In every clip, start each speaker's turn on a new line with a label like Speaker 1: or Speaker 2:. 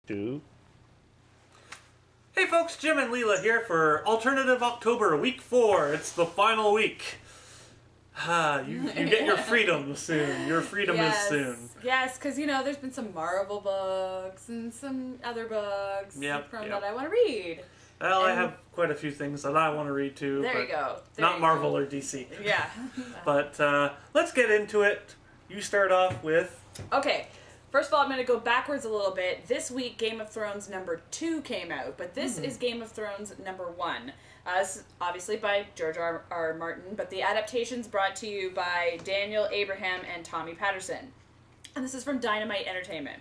Speaker 1: Hey folks, Jim and Leila here for Alternative October, week 4. It's the final week. You get your freedom soon. Your freedom is soon.
Speaker 2: Yes, because there's been some Marvel books and some other books that I want to read.
Speaker 1: Well, I have quite a few things that I want to read too.
Speaker 2: There you go.
Speaker 1: Not Marvel or DC.
Speaker 2: Yeah.
Speaker 1: But let's get into it. You start off with...
Speaker 2: Okay. First of all, I'm going to go backwards a little bit. This week, Game of Thrones #2 came out, but this is Game of Thrones #1. This is obviously by George R. Martin, but the adaptation's brought to you by Daniel Abraham and Tommy Patterson. And this is from Dynamite Entertainment.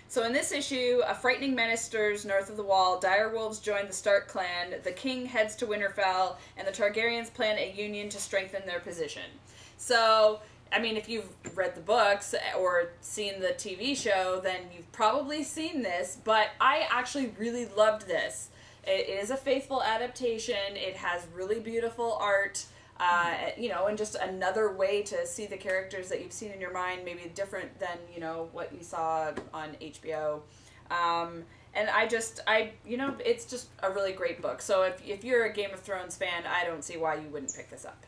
Speaker 2: So in this issue, a frightening menace stirs north of the Wall, dire wolves join the Stark clan, the king heads to Winterfell, and the Targaryens plan a union to strengthen their position. So... I mean, if you've read the books or seen the TV show, then you've probably seen this, but I actually really loved this. It is a faithful adaptation. It has really beautiful art, and just another way to see the characters that you've seen in your mind, maybe different than, what you saw on HBO. And it's just a really great book. So if you're a Game of Thrones fan, I don't see why you wouldn't pick this up.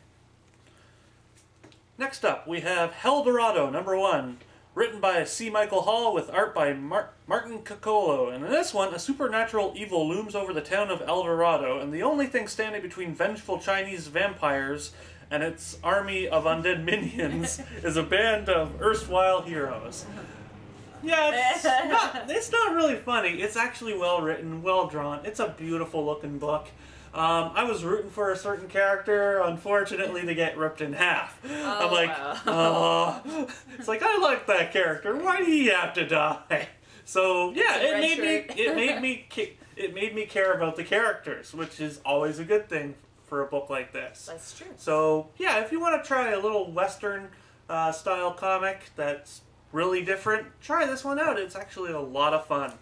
Speaker 1: Next up, we have Helldorado, #1, written by C. Michael Hall with art by Martin Coccolo. And in this one, a supernatural evil looms over the town of Eldorado, and the only thing standing between vengeful Chinese vampires and its army of undead minions is a band of erstwhile heroes. Yeah, it's not really funny. It's actually well written, well drawn. It's a beautiful looking book. I was rooting for a certain character. Unfortunately, they get ripped in half. I'm like, it's like, I like that character. Why do he have to die? So yeah, it made me care about the characters, which is always a good thing for a book like this.
Speaker 2: That's true.
Speaker 1: So yeah, if you want to try a little Western style comic that's really different, try this one out. It's actually a lot of fun.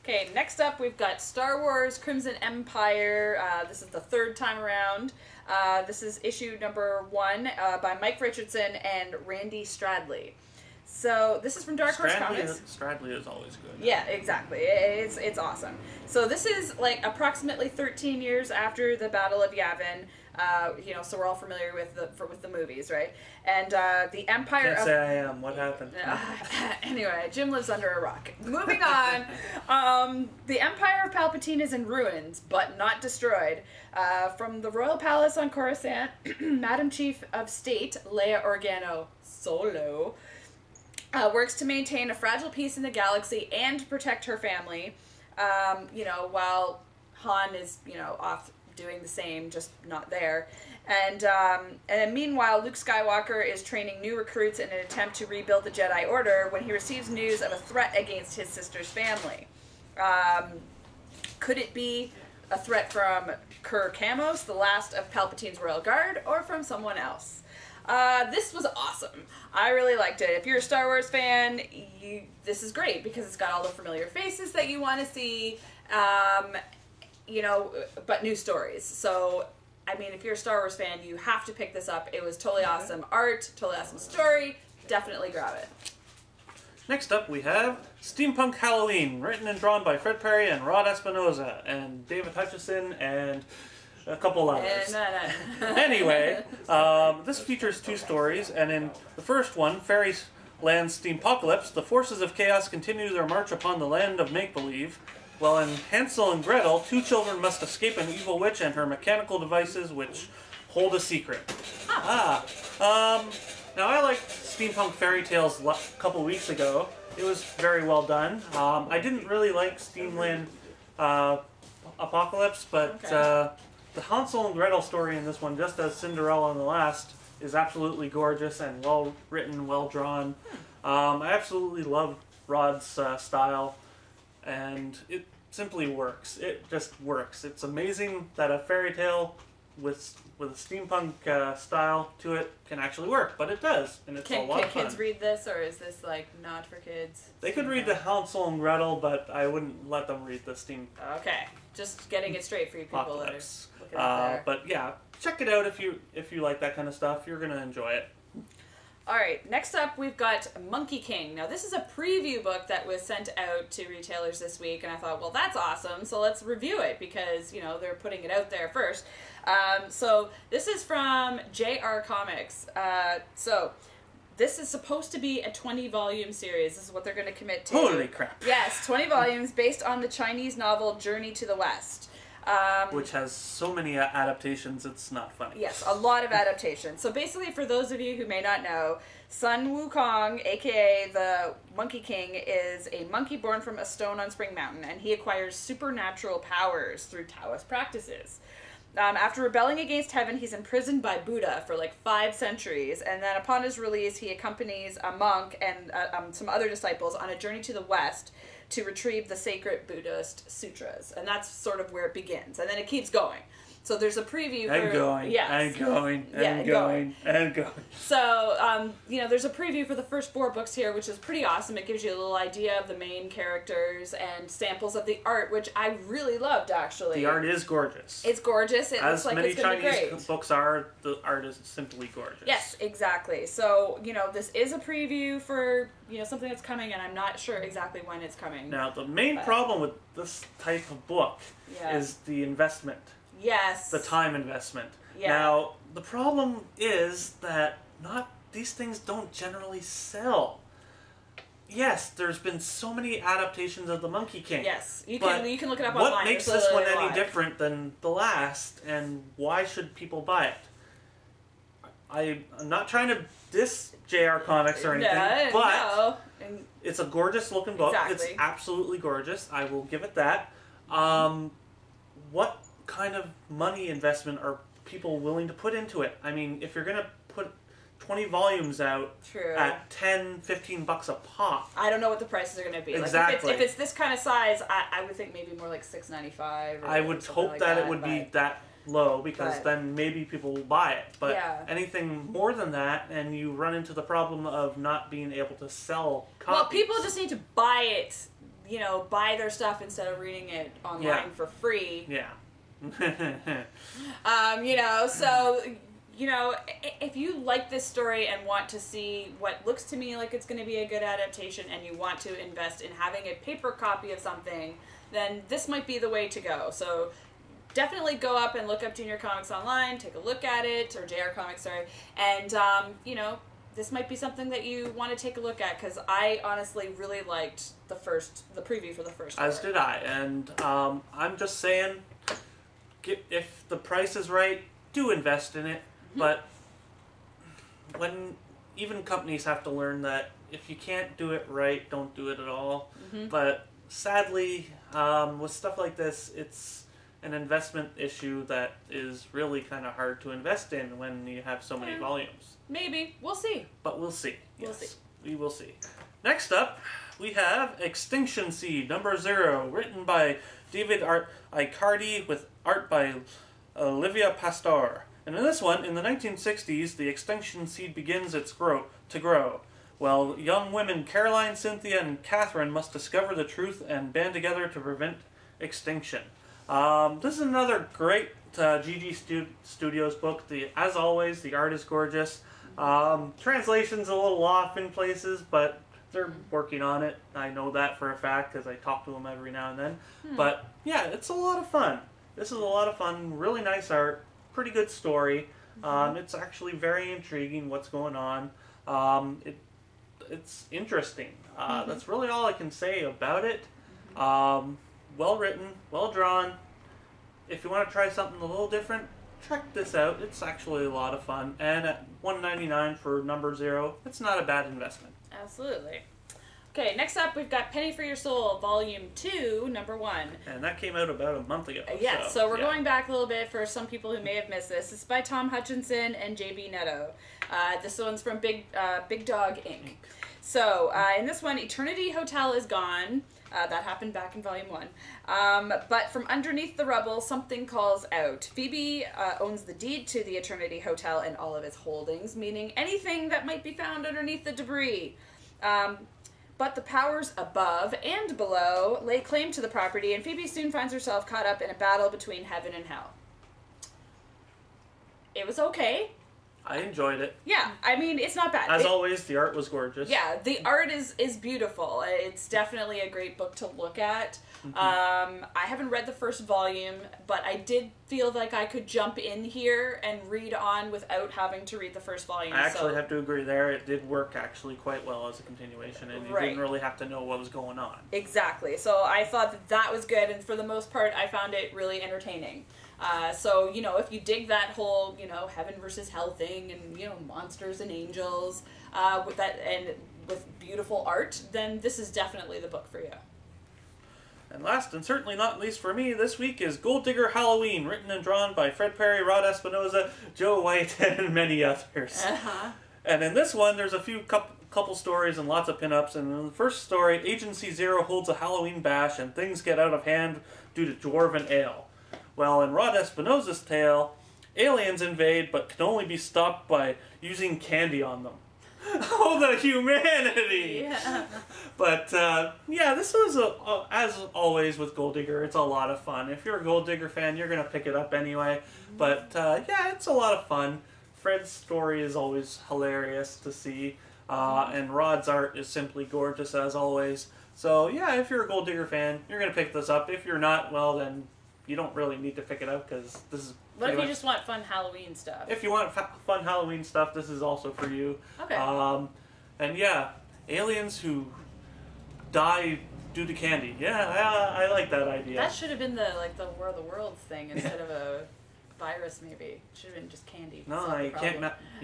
Speaker 2: Okay, next up we've got Star Wars Crimson Empire. This is the 3rd time around. This is issue #1 by Mike Richardson and Randy Stradley. So this is from Dark Horse Comics.
Speaker 1: Stradley is always good.
Speaker 2: Yeah, exactly. It's awesome. So this is like approximately 13 years after the Battle of Yavin. So we're all familiar with the movies, right? And the Empire.
Speaker 1: Can't say I am. What happened?
Speaker 2: Anyway, Jim lives under a rock. Moving on. The Empire of Palpatine is in ruins, but not destroyed. From the royal palace on Coruscant, Madam Chief of State Leia Organa Solo works to maintain a fragile peace in the galaxy and to protect her family. While Han is off doing the same, just not there. And then meanwhile, Luke Skywalker is training new recruits in an attempt to rebuild the Jedi Order when he receives news of a threat against his sister's family. Could it be a threat from Kur Kamos, the last of Palpatine's Royal Guard, or from someone else? This was awesome. I really liked it. If you're a Star Wars fan, this is great because it's got all the familiar faces that you want to see. But new stories. So, I mean, if you're a Star Wars fan, you have to pick this up. It was totally awesome art, totally awesome story. Definitely grab it.
Speaker 1: Next up, we have Steampunk Halloween, written and drawn by Fred Perry and Rod Espinoza, and David Hutchison, and a couple others. Anyway, this features 2 stories, and in the first one, Fairyland Steampocalypse, the forces of chaos continue their march upon the land of make-believe. Well, in Hansel and Gretel, 2 children must escape an evil witch and her mechanical devices which hold a secret. Now I liked Steampunk Fairy Tales a couple weeks ago. It was very well done. I didn't really like Steamland Apocalypse, but the Hansel and Gretel story in this one, just as Cinderella in the last, is absolutely gorgeous and well written, well drawn. I absolutely love Rod's style. And it simply works. It just works. It's amazing that a fairy tale with a steampunk style to it can actually work, but it does, and it's a lot of fun. Can
Speaker 2: kids read this, or is this like not for kids?
Speaker 1: They could read the Hansel and Gretel, but I wouldn't let them read the Steam.
Speaker 2: Okay, just getting it straight for you people
Speaker 1: Apocalypse.
Speaker 2: That are looking out there.
Speaker 1: But yeah, check it out if you like that kind of stuff. You're gonna enjoy it.
Speaker 2: Alright, next up we've got Monkey King. Now this is a preview book that was sent out to retailers this week, and I thought, well, that's awesome, so let's review it because, you know, they're putting it out there first. So this is from JR Comics. So this is supposed to be a 20-volume series. This is what they're going to commit to.
Speaker 1: Holy crap.
Speaker 2: Yes, 20 volumes based on the Chinese novel Journey to the West.
Speaker 1: Which has so many adaptations, it's not funny.
Speaker 2: Yes, a lot of adaptations. So basically, for those of you who may not know, Sun Wukong, aka the Monkey King, is a monkey born from a stone on Spring Mountain, and he acquires supernatural powers through Taoist practices. After rebelling against heaven, he's imprisoned by Buddha for like 5 centuries, and then upon his release, he accompanies a monk and some other disciples on a journey to the West to retrieve the sacred Buddhist sutras, and that's sort of where it begins, and then it keeps going. So there's a preview for...
Speaker 1: And going.
Speaker 2: So, you know, there's a preview for the first 4 books here, which is pretty awesome. It gives you a little idea of the main characters and samples of the art, which I really loved, actually.
Speaker 1: The art is gorgeous.
Speaker 2: It's gorgeous. It looks like it's going to be great.
Speaker 1: As many Chinese books are, the art is simply gorgeous.
Speaker 2: Yes, exactly. So, you know, this is a preview for, you know, something that's coming, and I'm not sure exactly when it's coming.
Speaker 1: Now, the main problem with this type of book is the investment.
Speaker 2: Yes.
Speaker 1: The time investment.
Speaker 2: Yeah.
Speaker 1: Now, the problem is that these things don't generally sell. Yes, there's been so many adaptations of the Monkey King.
Speaker 2: Yes, you can look it up
Speaker 1: what
Speaker 2: online.
Speaker 1: What makes this one any different than the last, and why should people buy it? I'm not trying to diss JR Comics or anything, but it's a gorgeous looking book.
Speaker 2: Exactly.
Speaker 1: It's absolutely gorgeous. I will give it that. What kind of money investment are people willing to put into it? I mean, if you're going to put 20 volumes out at $10-15 a pop.
Speaker 2: I don't know what the prices are going to be.
Speaker 1: Exactly.
Speaker 2: Like if it's this kind of size, I would think maybe more like $6.95.
Speaker 1: I would hope like that it would be that low, because then maybe people will buy it. But anything more than that, and you run into the problem of not being able to sell copies.
Speaker 2: Well, people just need to buy it, you know, buy their stuff instead of reading it online for free.
Speaker 1: Yeah.
Speaker 2: You know, so, you know, if you like this story and want to see what looks to me like it's going to be a good adaptation, and you want to invest in having a paper copy of something, then this might be the way to go. So definitely go up and look up Junior Comics online, take a look at it, or JR Comics, sorry, and, you know, this might be something that you want to take a look at, because I honestly really liked the preview for the first one.
Speaker 1: As did I, and I'm just saying, if the price is right, do invest in it. But when even companies have to learn that if you can't do it right, don't do it at all. But sadly, with stuff like this, it's an investment issue that is really kind of hard to invest in when you have so many volumes.
Speaker 2: Maybe. We'll see.
Speaker 1: But we'll see.
Speaker 2: We'll see.
Speaker 1: We will see. Next up, we have Extinction Seed, number 0, written by David Icardi with art by Olivia Pastor. And in this one, in the 1960s, the extinction seed begins to grow. Well, young women Caroline, Cynthia, and Catherine must discover the truth and band together to prevent extinction. This is another great GG Studios book. As always, the art is gorgeous. Translation's a little off in places, but they're working on it. I know that for a fact because I talk to them every now and then. But yeah, it's a lot of fun. This is a lot of fun. Really nice art. Pretty good story. It's actually very intriguing what's going on. It's interesting. That's really all I can say about it. Well written, well drawn. If you want to try something a little different, check this out. It's actually a lot of fun. And at $1.99 for number 0, it's not a bad investment.
Speaker 2: Absolutely. Okay, next up we've got Penny for Your Soul, Volume 2, number 1.
Speaker 1: And that came out about a month ago.
Speaker 2: Yes, so we're going back a little bit for some people who may have missed this. It's by Tom Hutchinson and J.B. Netto. This one's from Big Dog Inc. So, in this one, Eternity Hotel is gone. That happened back in Volume 1. But from underneath the rubble, something calls out. Phoebe owns the deed to the Eternity Hotel and all of its holdings, meaning anything that might be found underneath the debris. But the powers above and below lay claim to the property, and Phoebe soon finds herself caught up in a battle between heaven and hell. It was okay.
Speaker 1: I enjoyed it.
Speaker 2: Yeah, I mean, it's not bad.
Speaker 1: As always, the art was gorgeous.
Speaker 2: Yeah, the art is beautiful. It's definitely a great book to look at. I haven't read the first volume, but I did feel like I could jump in here and read on without having to read the first volume.
Speaker 1: I actually have to agree there. It did work actually quite well as a continuation, and you didn't really have to know what was going on.
Speaker 2: Exactly. So I thought that was good, and for the most part, I found it really entertaining. So, you know, if you dig that whole, you know, heaven versus hell thing and, you know, monsters and angels with that and with beautiful art, then this is definitely the book for you.
Speaker 1: And last and certainly not least for me, this week is Gold Digger Halloween, written and drawn by Fred Perry, Rod Espinoza, Joe White, and many others. And in this one, there's a few couple stories and lots of pinups. And in the first story, Agency Zero holds a Halloween bash and things get out of hand due to dwarven ale. Well, in Rod Espinoza's tale, aliens invade but can only be stopped by using candy on them. Oh, the humanity!
Speaker 2: Yeah.
Speaker 1: But, yeah, this was, as always with Gold Digger, it's a lot of fun. If you're a Gold Digger fan, you're going to pick it up anyway. But, yeah, it's a lot of fun. Fred's story is always hilarious to see. And Rod's art is simply gorgeous, as always. So, yeah, if you're a Gold Digger fan, you're going to pick this up. If you're not, well, then you don't really need to pick it up, because this is...
Speaker 2: What if you just want fun Halloween stuff?
Speaker 1: If you want fun Halloween stuff, this is also for you.
Speaker 2: Okay.
Speaker 1: And yeah, aliens who die due to candy. Yeah, I like that idea.
Speaker 2: That should have been the War of the Worlds thing instead of a virus, maybe. Should have been just candy.
Speaker 1: No, you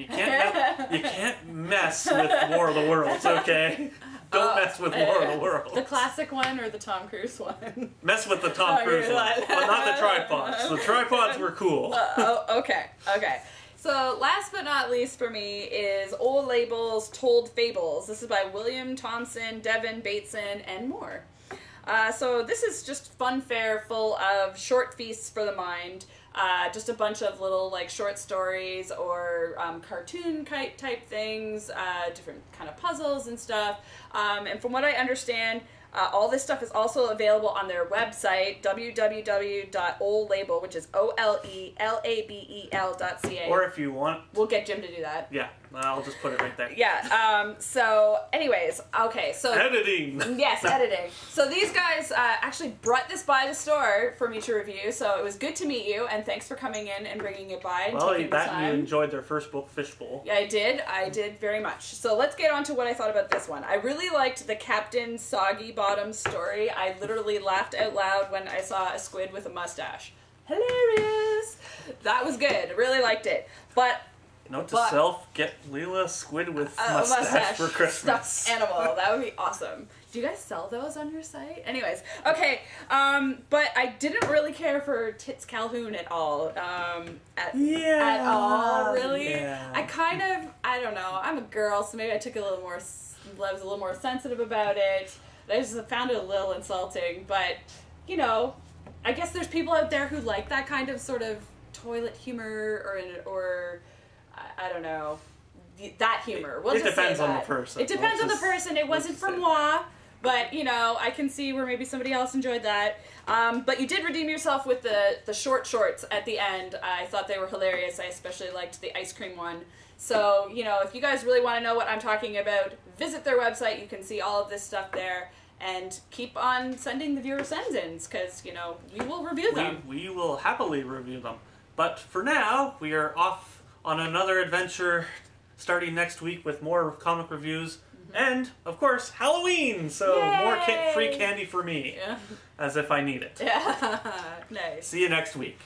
Speaker 1: can't mess with War of the Worlds, okay? Don't mess with War of the Worlds.
Speaker 2: The classic one or the Tom Cruise one?
Speaker 1: Mess with the Tom Cruise one, but not the tripods. The tripods were cool.
Speaker 2: Okay. So last but not least for me is Old Label's Told Fables. This is by William Thompson, Devin Bateson, and more. So this is just fun fare full of short feasts for the mind. Just a bunch of little like short stories or cartoon type things, different kind of puzzles and stuff. And from what I understand, all this stuff is also available on their website, www.oldlabel, which is OLELABEL.ca.
Speaker 1: Or if you want...
Speaker 2: We'll get Jim to do that.
Speaker 1: Yeah, I'll just put it right there.
Speaker 2: Yeah, so anyways, okay, so...
Speaker 1: Editing!
Speaker 2: Yes, editing. So these guys actually brought this by the store for me to review, so it was good to meet you, and thanks for coming in and bringing it by and taking the time.
Speaker 1: You enjoyed their first book, Fishbowl.
Speaker 2: Yeah, I did very much. So let's get on to what I thought about this one. I really liked the Captain Soggy Bottom story. I literally laughed out loud when I saw a squid with a mustache. Hilarious! That was good. I really liked it. But...
Speaker 1: Note to self, get Leila a squid with mustache for Christmas.
Speaker 2: Stuffed animal. That would be awesome. Do you guys sell those on your site? Anyways, okay. But I didn't really care for Tits Calhoun at all. At all, really.
Speaker 1: Yeah.
Speaker 2: I don't know. I'm a girl, so maybe I took it a little more. I was a little more sensitive about it. I just found it a little insulting. But you know, I guess there's people out there who like that kind of sort of toilet humor or I don't know, that humor. We'll
Speaker 1: it depends on the person.
Speaker 2: It depends on the person. It wasn't for moi, but, you know, I can see where maybe somebody else enjoyed that. But you did redeem yourself with the short shorts at the end. I thought they were hilarious. I especially liked the ice cream one. So, you know, if you guys really want to know what I'm talking about, visit their website. You can see all of this stuff there. And keep on sending the viewer sends-ins, because, you know, we will review them.
Speaker 1: We will happily review them. But for now, we are off on another adventure starting next week with more comic reviews. And, of course, Halloween! So, more free candy for me. Yeah. As if I need it.
Speaker 2: Yeah, nice.
Speaker 1: See you next week.